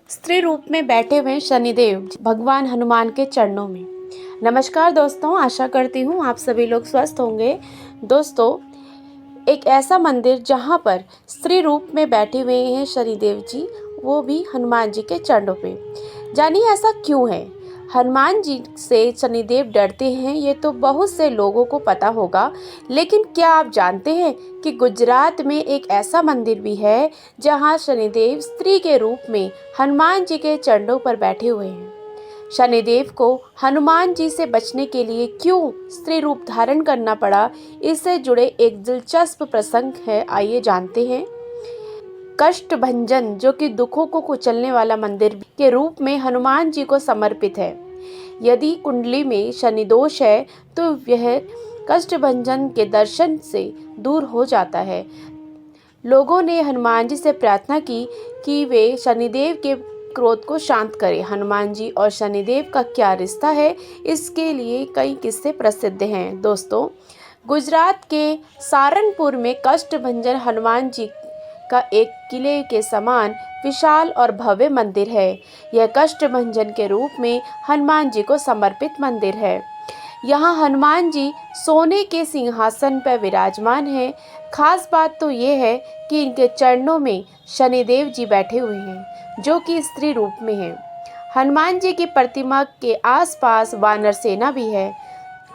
स्त्री रूप में बैठे हुए शनिदेव भगवान हनुमान के चरणों में। नमस्कार दोस्तों, आशा करती हूँ आप सभी लोग स्वस्थ होंगे। दोस्तों, एक ऐसा मंदिर जहाँ पर स्त्री रूप में बैठे हुए हैं शनिदेव जी, वो भी हनुमान जी के चरणों पे। जानिए ऐसा क्यों है। हनुमान जी से शनिदेव डरते हैं, ये तो बहुत से लोगों को पता होगा, लेकिन क्या आप जानते हैं कि गुजरात में एक ऐसा मंदिर भी है जहाँ शनिदेव स्त्री के रूप में हनुमान जी के चरणों पर बैठे हुए हैं। शनिदेव को हनुमान जी से बचने के लिए क्यों स्त्री रूप धारण करना पड़ा, इससे जुड़े एक दिलचस्प प्रसंग है, आइए जानते हैं। कष्टभंजन, जो कि दुखों को कुचलने वाला मंदिर के रूप में हनुमान जी को समर्पित है। यदि कुंडली में शनि दोष है तो यह कष्टभंजन के दर्शन से दूर हो जाता है। लोगों ने हनुमान जी से प्रार्थना की कि वे शनिदेव के क्रोध को शांत करें। हनुमान जी और शनिदेव का क्या रिश्ता है, इसके लिए कई किस्से प्रसिद्ध हैं। दोस्तों, गुजरात के सारनपुर में कष्टभंजन हनुमान जी का एक किले के समान विशाल और भव्य मंदिर है। यह कष्टभंजन के रूप में हनुमान जी को समर्पित मंदिर है। यहाँ हनुमान जी सोने के सिंहासन पर विराजमान हैं। खास बात तो ये है कि इनके चरणों में शनिदेव जी बैठे हुए हैं, जो कि स्त्री रूप में हैं। हनुमान जी की प्रतिमा के आसपास वानर सेना भी है।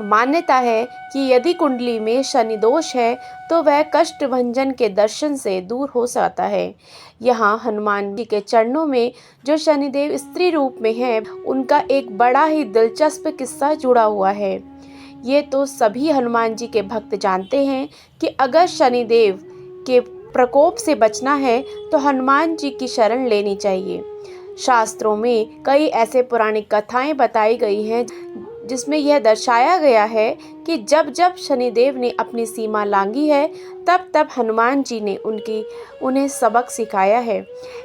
मान्यता है कि यदि कुंडली में शनि दोष है तो वह कष्टभंजन के दर्शन से दूर हो जाता है। यहाँ हनुमान जी के चरणों में जो शनिदेव स्त्री रूप में हैं, उनका एक बड़ा ही दिलचस्प किस्सा जुड़ा हुआ है। ये तो सभी हनुमान जी के भक्त जानते हैं कि अगर शनिदेव के प्रकोप से बचना है तो हनुमान जी की शरण लेनी चाहिए। शास्त्रों में कई ऐसे पौराणिक कथाएं बताई गई हैं जिसमें यह दर्शाया गया है कि जब जब शनिदेव ने अपनी सीमा लांघी है, तब तब हनुमान जी ने उन्हें सबक सिखाया है।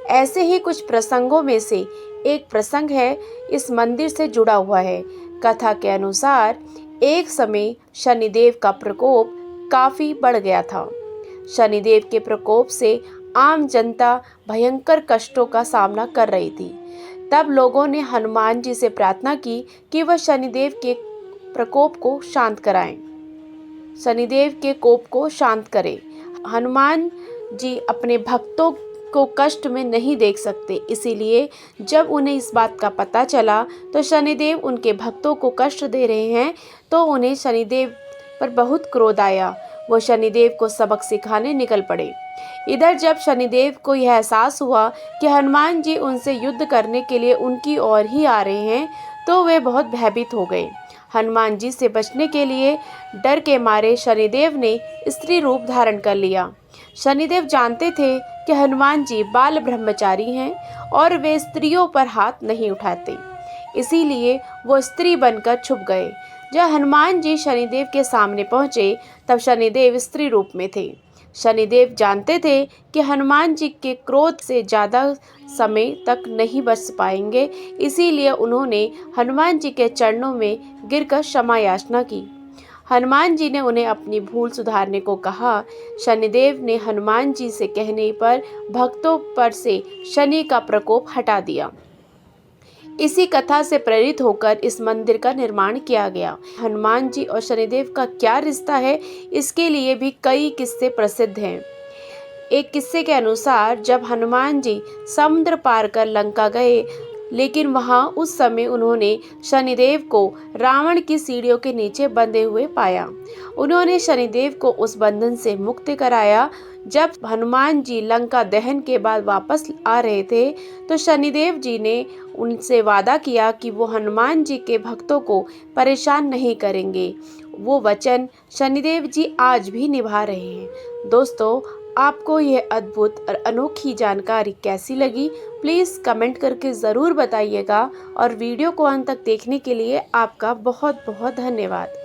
ऐसे ही कुछ प्रसंगों में से एक प्रसंग है, इस मंदिर से जुड़ा हुआ है। कथा के अनुसार एक समय शनिदेव का प्रकोप काफ़ी बढ़ गया था। शनिदेव के प्रकोप से आम जनता भयंकर कष्टों का सामना कर रही थी। तब लोगों ने हनुमान जी से प्रार्थना की कि वह शनिदेव के प्रकोप को शांत कराएं, शनिदेव के कोप को शांत करें। हनुमान जी अपने भक्तों को कष्ट में नहीं देख सकते, इसीलिए जब उन्हें इस बात का पता चला तो शनिदेव उनके भक्तों को कष्ट दे रहे हैं, तो उन्हें शनिदेव पर बहुत क्रोध आया। वो शनिदेव को सबक सिखाने निकल पड़े। इधर जब शनिदेव को यह एहसास हुआ कि हनुमान जी उनसे युद्ध करने के लिए उनकी ओर ही आ रहे हैं, तो वे बहुत भयभीत हो गए। हनुमान जी से बचने के लिए डर के मारे शनिदेव ने स्त्री रूप धारण कर लिया। शनिदेव जानते थे कि हनुमान जी बाल ब्रह्मचारी हैं और वे स्त्रियों पर हाथ नहीं उठाते, इसीलिए वो स्त्री बनकर छुप गए। जब हनुमान जी शनिदेव के सामने पहुँचे तब शनिदेव स्त्री रूप में थे। शनिदेव जानते थे कि हनुमान जी के क्रोध से ज़्यादा समय तक नहीं बच पाएंगे, इसीलिए उन्होंने हनुमान जी के चरणों में गिरकर क्षमा याचना की। हनुमान जी ने उन्हें अपनी भूल सुधारने को कहा। शनिदेव ने हनुमान जी से कहने पर भक्तों पर से शनि का प्रकोप हटा दिया। इसी कथा से प्रेरित होकर इस मंदिर का निर्माण किया गया। हनुमान जी और शनिदेव का क्या रिश्ता है, इसके लिए भी कई किस्से प्रसिद्ध हैं। एक किस्से के अनुसार जब हनुमान जी समुद्र पार कर लंका गए, लेकिन वहां उस समय उन्होंने शनिदेव को रावण की सीढ़ियों के नीचे बंधे हुए पाया। उन्होंने शनिदेव को उस बंधन से मुक्त कराया। जब हनुमान जी लंका दहन के बाद वापस आ रहे थे तो शनिदेव जी ने उनसे वादा किया कि वो हनुमान जी के भक्तों को परेशान नहीं करेंगे। वो वचन शनिदेव जी आज भी निभा रहे हैं। दोस्तों, आपको यह अद्भुत और अनोखी जानकारी कैसी लगी, प्लीज़ कमेंट करके ज़रूर बताइएगा और वीडियो को अंत तक देखने के लिए आपका बहुत बहुत धन्यवाद।